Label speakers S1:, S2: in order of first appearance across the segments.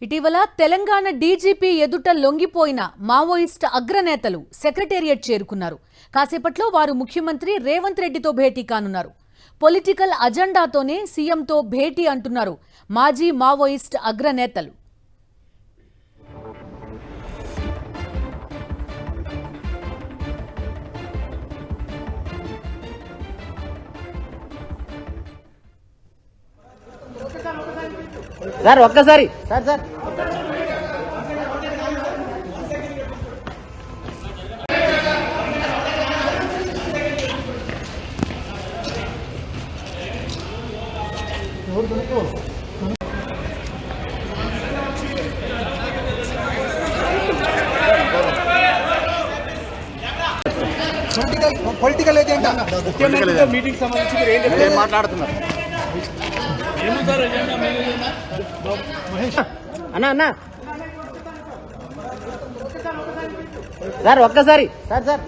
S1: ఇటీవల తెలంగాణ డీజీపీ ఎదుట లొంగిపోయిన Maoist అగ్రనేతలు secretariat చేరుకున్నారు. కాసేపట్లో వారు ముఖ్యమంత్రి రేవంత్ రెడ్డితో భేటీ కానున్నారు. పొలిటికల్ అజెండాతోనే సీఎంతో భేటీ అంటున్నారు మాజీ మావోయిస్ట్ అగ్రనేతలు.
S2: సార్ ఒక్కసారి sir sir
S3: political agenda
S2: meeting సంబంధించి మాట్లాడుతున్నారు. అన్నా అన్నా సార్ ఒక్కసారి సార్ సార్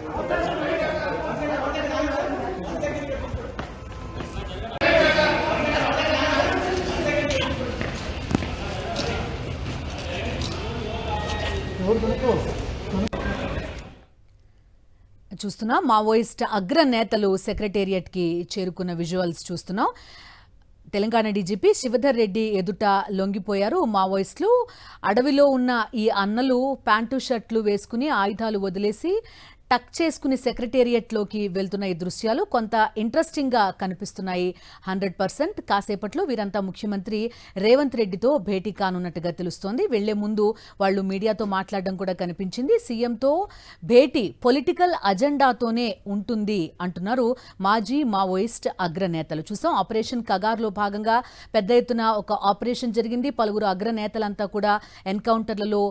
S1: చూస్తున్నాం మావోయిస్ట్ అగ్రనేతలు సెక్రటేరియట్ కి చేరుకున్న విజువల్స్ చూస్తున్నాం. తెలంగాణ డీజీపీ శివధర్ రెడ్డి ఎదుట లొంగిపోయారు మావోయిస్టులు. అడవిలో ఉన్న ఈ అన్నలు ప్యాంటు షర్ట్లు వేసుకుని ఆయుధాలు వదిలేసి టక్ చేసుకుని సెక్రటేరియట్లోకి వెళ్తున్న ఈ దృశ్యాలు కొంత ఇంట్రెస్టింగ్గా కనిపిస్తున్నాయి. 100% కాసేపట్లో వీరంతా ముఖ్యమంత్రి రేవంత్ రెడ్డితో భేటీ కానున్నట్టుగా తెలుస్తోంది. వెళ్లే ముందు వాళ్ళు మీడియాతో మాట్లాడడం కూడా కనిపించింది. సీఎంతో భేటీ పొలిటికల్ అజెండాతోనే ఉంటుంది అంటున్నారు మాజీ మావోయిస్ట్ అగ్రనేతలు. చూసాం ఆపరేషన్ కగార్లో భాగంగా పెద్ద ఎత్తున ఒక ఆపరేషన్ జరిగింది. పలువురు అగ్రనేతలంతా కూడా ఎన్కౌంటర్లలో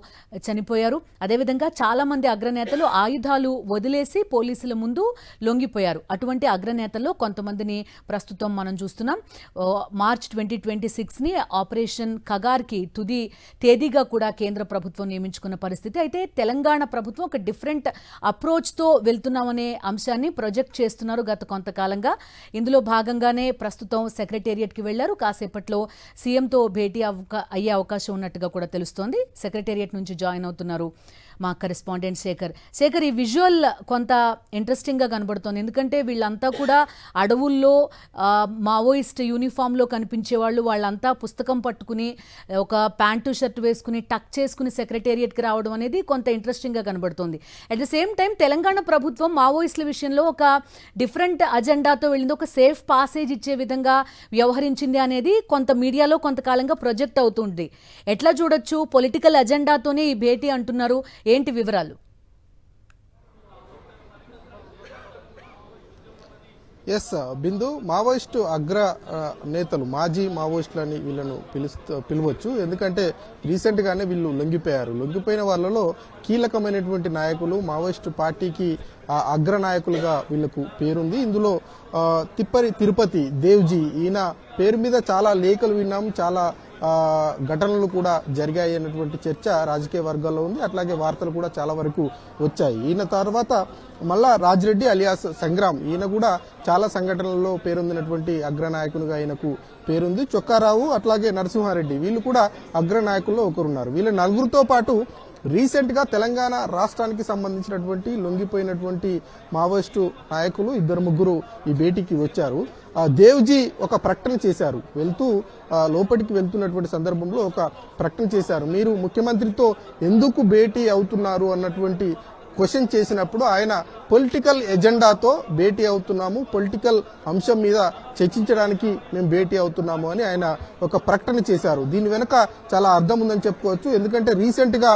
S1: చనిపోయారు. అదేవిధంగా చాలా మంది అగ్రనేతలు ఆయుధాలు వదిలేసి పోలీసుల ముందు లొంగిపోయారు. అటువంటి అగ్రనేతల్లో కొంతమందిని ప్రస్తుతం మనం చూస్తున్నాం. మార్చ్ 2026ని ఆపరేషన్ కగార్కి తుది తేదీగా కూడా కేంద్ర ప్రభుత్వం నియమించుకున్న పరిస్థితి. అయితే తెలంగాణ ప్రభుత్వం ఒక డిఫరెంట్ అప్రోచ్తో వెళ్తున్నామనే అంశాన్ని ప్రొజెక్ట్ చేస్తున్నారు గత కొంతకాలంగా. ఇందులో భాగంగానే ప్రస్తుతం సెక్రటేరియట్కి వెళ్లారు. కాసేపట్లో సీఎంతో భేటీ అయ్యే అవకాశం ఉన్నట్టుగా కూడా తెలుస్తోంది. సెక్రటేరియట్ నుంచి జాయిన్ అవుతున్నారు మా కరెస్పాండెంట్ శేఖర్. ఈ విజువల్ కొంత ఇంట్రెస్టింగ్గా కనబడుతోంది. ఎందుకంటే వీళ్ళంతా కూడా అడవుల్లో మావోయిస్ట్ యూనిఫామ్లో కనిపించే వాళ్ళంతా పుస్తకం పట్టుకుని ఒక ప్యాంటు షర్ట్ వేసుకుని టక్ చేసుకుని సెక్రటేరియట్కి రావడం అనేది కొంత ఇంట్రెస్టింగ్గా కనబడుతోంది. At the same time Telangana ప్రభుత్వం మావోయిస్టుల విషయంలో ఒక డిఫరెంట్ అజెండాతో వెళ్ళింది. ఒక సేఫ్ పాసేజ్ ఇచ్చే విధంగా వ్యవహరించింది అనేది కొంత మీడియాలో కొంతకాలంగా ప్రొజెక్ట్ అవుతుంది. ఎట్లా చూడొచ్చు? పొలిటికల్ అజెండాతోనే ఈ భేటీ అంటున్నారు. ఏంటి వివరాలు?
S3: ఎస్ బిందు, మావోయిస్టు అగ్ర నేతలు మాజీ మావోయిస్టులని వీళ్ళను పిలవచ్చు. ఎందుకంటే రీసెంట్గానే వీళ్ళు లొంగిపోయిన వాళ్ళలో కీలకమైనటువంటి నాయకులు, మావోయిస్టు పార్టీకి అగ్ర నాయకులుగా వీళ్లకు పేరుంది. ఇందులో తిరుపతి దేవ్జీ, ఈయన పేరు మీద చాలా లేఖలు విన్నాము, చాలా ఘటనలు కూడా జరిగాయి అన్నటువంటి చర్చ రాజకీయ వర్గాల్లో ఉంది. అట్లాగే వార్తలు కూడా చాలా వరకు వచ్చాయి. ఈయన తర్వాత మళ్ళా రాజిరెడ్డి అలియాస్ సంగ్రామ్, ఈయన కూడా చాలా సంఘటనల్లో పేరొందినటువంటి అగ్రనాయకునిగా ఆయనకు పేరుంది. చొక్కారావు అట్లాగే నరసింహారెడ్డి, వీళ్ళు కూడా అగ్రనాయకుల్లో ఒకరున్నారు. వీళ్ళ నలుగురితో పాటు రీసెంట్ గా తెలంగాణ రాష్ట్రానికి సంబంధించినటువంటి లొంగిపోయినటువంటి మావోయిస్టు నాయకులు 2-3 ఈ భేటీకి వచ్చారు. దేవ్జీ ఒక ప్రకటన చేశారు. లోపలికి వెళ్తున్నటువంటి సందర్భంలో ఒక ప్రకటన చేశారు. మీరు ముఖ్యమంత్రితో ఎందుకు భేటీ అవుతున్నారు అన్నటువంటి క్వశ్చన్ చేసినప్పుడు ఆయన పొలిటికల్ ఎజెండాతో భేటీ అవుతున్నాము, పొలిటికల్ అంశం మీద చర్చించడానికి మేము భేటీ అవుతున్నాము అని ఆయన ఒక ప్రకటన చేశారు. దీని వెనుక చాలా అర్థం ఉందని చెప్పుకోవచ్చు. ఎందుకంటే రీసెంట్ గా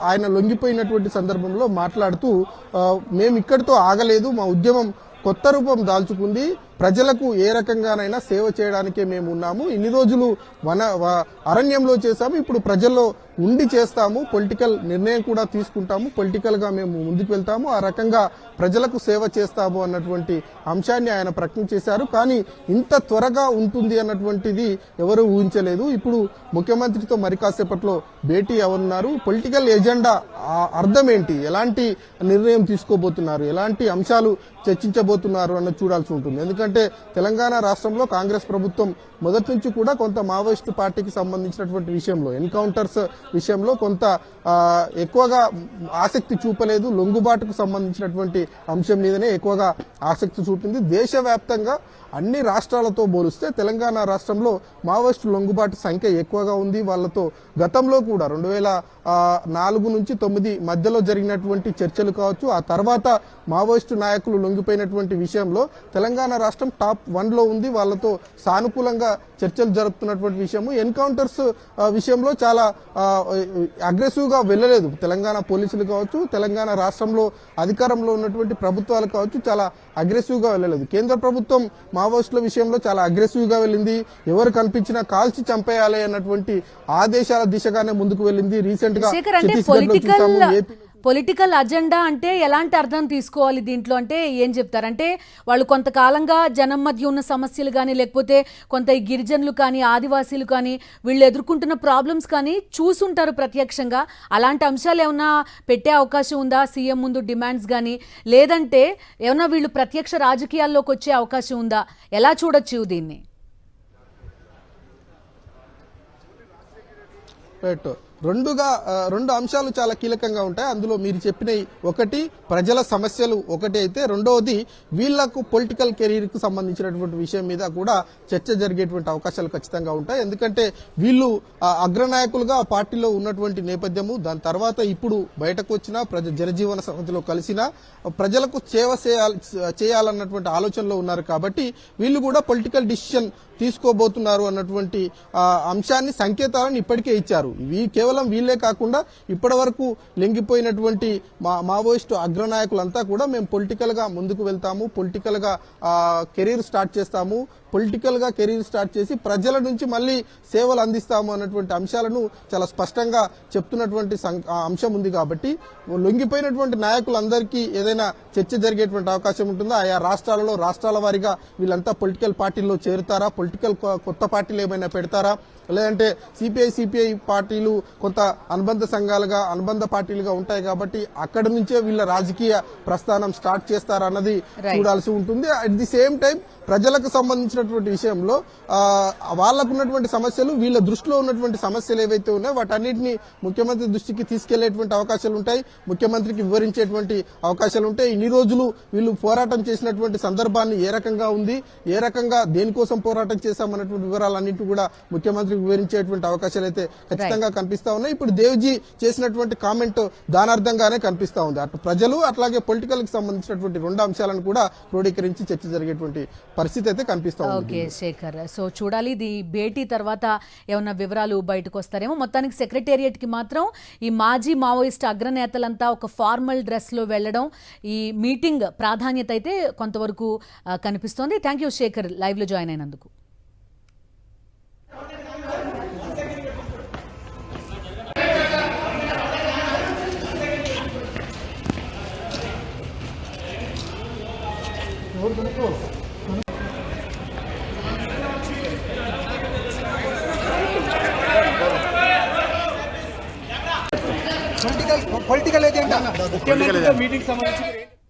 S3: ఆయన లొంగిపోయినటువంటి సందర్భంలో మాట్లాడుతూ మేము ఇక్కడితో ఆగలేదు, మా ఉద్యమం కొత్త రూపం దాల్చుకుంది, ప్రజలకు ఏ రకంగానైనా సేవ చేయడానికే మేము ఉన్నాము, ఇన్ని రోజులు అరణ్యంలో చేశాము, ఇప్పుడు ప్రజల్లో ఉండి చేస్తాము, పొలిటికల్ నిర్ణయం కూడా తీసుకుంటాము, పొలిటికల్ గా మేము ముందుకు వెళ్తాము, ఆ రకంగా ప్రజలకు సేవ చేస్తాము అన్నటువంటి అంశాన్ని ఆయన ప్రకటన చేశారు. కానీ ఇంత త్వరగా ఉంటుంది అన్నటువంటిది ఎవరు ఊహించలేదు. ఇప్పుడు ముఖ్యమంత్రితో మరి కాసేపట్లో భేటీ అవన్నారు. పొలిటికల్ ఎజెండా అర్థం ఏంటి, ఎలాంటి నిర్ణయం తీసుకోబోతున్నారు, ఎలాంటి అంశాలు చర్చించబోతున్నారు అన్నది చూడాల్సి ఉంటుంది. ఎందుకంటే ఎందుకంటే తెలంగాణ రాష్ట్రంలో కాంగ్రెస్ ప్రభుత్వం మొదటి నుంచి కూడా కొంత మావోయిస్టు పార్టీకి సంబంధించినటువంటి విషయంలో ఎన్కౌంటర్స్ విషయంలో కొంత ఎక్కువగా ఆసక్తి చూపలేదు. లొంగుబాటుకు సంబంధించినటువంటి అంశం మీదనే ఎక్కువగా ఆసక్తి చూపింది. దేశవ్యాప్తంగా అన్ని రాష్ట్రాలతో పోలిస్తే తెలంగాణ రాష్ట్రంలో మావోయిస్టు లొంగుబాటు సంఖ్య ఎక్కువగా ఉంది. వాళ్ళతో గతంలో కూడా 2004 నుంచి 2009 మధ్యలో జరిగినటువంటి చర్చలు కావచ్చు, ఆ తర్వాత మావోయిస్టు నాయకులు లొంగిపోయినటువంటి విషయంలో తెలంగాణ రాష్ట్రం టాప్ 1లో ఉంది. వాళ్ళతో సానుకూలంగా చర్చలు జరుపుతున్నటువంటి విషయము. ఎన్కౌంటర్స్ విషయంలో చాలా అగ్రెసివ్ గా వెళ్ళలేదు తెలంగాణ పోలీసులు కావచ్చు, తెలంగాణ రాష్ట్రంలో అధికారంలో ఉన్నటువంటి ప్రభుత్వాలు కావచ్చు, చాలా అగ్రెసివ్ గా వెళ్ళలేదు. కేంద్ర ప్రభుత్వం మావోయిస్టుల విషయంలో చాలా అగ్రెసివ్ గా వెళ్ళింది. ఎవరు కనిపించినా కాల్చి చంపేయాలి అన్నటువంటి ఆదేశాల దిశగానే ముందుకు వెళ్ళింది. రీసెంట్ గా
S1: శేఖర్, అంటే
S3: ఛత్తీస్గఢ్ లో చూసాము, ఏపీ
S1: పొలిటికల్ అజెండా అంటే ఎలాంటి అర్థం తీసుకోవాలి దీంట్లో? అంటే ఏం చెప్తారంటే వాళ్ళు కొంతకాలంగా జనం మధ్య ఉన్న సమస్యలు కానీ, లేకపోతే కొంత ఈ గిరిజనులు కానీ, ఆదివాసీలు కానీ వీళ్ళు ఎదుర్కొంటున్న ప్రాబ్లమ్స్ కానీ చూసుంటారు ప్రత్యక్షంగా. అలాంటి అంశాలు ఏమన్నా పెట్టే అవకాశం ఉందా సీఎం ముందు, డిమాండ్స్ కానీ? లేదంటే ఏమన్నా వీళ్ళు ప్రత్యక్ష రాజకీయాల్లోకి వచ్చే అవకాశం ఉందా? ఎలా చూడొచ్చు దీన్ని?
S3: రైట్. రెండు అంశాలు చాలా కీలకంగా ఉంటాయి. అందులో మీరు చెప్పినవి ఒకటి ప్రజల సమస్యలు ఒకటి అయితే, రెండవది వీళ్లకు పొలిటికల్ కెరీర్ కు సంబంధించినటువంటి విషయం మీద కూడా చర్చ జరిగేటువంటి అవకాశాలు ఖచ్చితంగా ఉంటాయి. ఎందుకంటే వీళ్ళు అగ్రనాయకులుగా ఆ పార్టీలో ఉన్నటువంటి నేపథ్యము, దాని తర్వాత ఇప్పుడు బయటకు వచ్చిన జనజీవన సమితిలో కలిసిన ప్రజలకు సేవ చేయాలన్నటువంటి ఆలోచనలో ఉన్నారు. కాబట్టి వీళ్ళు కూడా పొలిటికల్ డిసిషన్ తీసుకోబోతున్నారు అన్నటువంటి అంశాన్ని, సంకేతాలను ఇప్పటికే ఇచ్చారు. ఇవి కేవలం వీళ్లే కాకుండా ఇప్పటి వరకు లొంగిపోయినటువంటి మావోయిస్టు అగ్రనాయకులంతా కూడా మేము పొలిటికల్ గా ముందుకు వెళ్తాము, పొలిటికల్ గా కెరీర్ స్టార్ట్ చేస్తాము, పొలిటికల్ గా కెరీర్ స్టార్ట్ చేసి ప్రజల నుంచి మళ్ళీ సేవలు అందిస్తాము అన్నటువంటి అంశాలను చాలా స్పష్టంగా చెప్తున్నటువంటి అంశం ఉంది. కాబట్టి లొంగిపోయినటువంటి నాయకులందరికీ ఏదైనా చర్చ జరిగేటువంటి అవకాశం ఉంటుందా? ఆయా రాష్ట్రాలలో రాష్ట్రాల వారీగా వీళ్ళంతా పొలిటికల్ పార్టీల్లో చేరుతారా? పొలిటికల్ కొత్త పార్టీలు ఏమైనా పెడతారా? లేదంటే సిపిఐ పార్టీలు కొంత అనుబంధ సంఘాలుగా, అనుబంధ పార్టీలుగా ఉంటాయి కాబట్టి అక్కడి నుంచే వీళ్ళ రాజకీయ ప్రస్థానం స్టార్ట్ చేస్తారా అన్నది చూడాల్సి ఉంటుంది. అట్ ది సేమ్ టైం ప్రజలకు సంబంధించినటువంటి విషయంలో వాళ్ళకున్నటువంటి సమస్యలు, వీళ్ళ దృష్టిలో ఉన్నటువంటి సమస్యలు ఏవైతే ఉన్నాయో వాటన్నిటిని ముఖ్యమంత్రి దృష్టికి తీసుకెళ్లేటువంటి అవకాశాలు ఉంటాయి, ముఖ్యమంత్రికి వివరించేటువంటి అవకాశాలు ఉంటాయి. ఇన్ని రోజులు వీళ్ళు పోరాటం చేసినటువంటి సందర్భాన్ని ఏ రకంగా ఉంది, ఏ రకంగా దేనికోసం పోరాటం చేశామన్నటువంటి వివరాలన్నింటి కూడా ముఖ్యమంత్రికి వివరించేటువంటి అవకాశాలు అయితే ఖచ్చితంగా కనిపిస్తా ఉన్నాయి. ఇప్పుడు దేవ్జీ చేసినటువంటి కామెంట్ దానార్థంగానే కనిపిస్తా ఉంది. అటు ప్రజలు అట్లాగే పొలిటికల్ కి సంబంధించినటువంటి రెండు అంశాలను కూడా క్రోడీకరించి చర్చ జరిగేటువంటి పరిస్థితి అయితే కనిపిస్తా ఉంది.
S1: ఓకే శేఖర్, సో చూడాలి ఇది భేటీ తర్వాత ఏమన్నా వివరాలు బయటకు వస్తారేమో. మొత్తానికి సెక్రటేరియట్ కి మాత్రం ఈ మాజీ మావోయిస్ట్ అగ్రనేతలంతా ఒక ఫార్మల్ డ్రెస్ లో వెళ్లడం, ఈ మీటింగ్ ప్రాధాన్యత అయితే కొంతవరకు కనిపిస్తోంది. థ్యాంక్ యూ శేఖర్, లైవ్ లో జాయిన్ అయినందుకు.
S4: పొలిటికల్ ఏజెండా
S2: ముఖ్యమంత్రితో మీటింగ్ సంబంధించి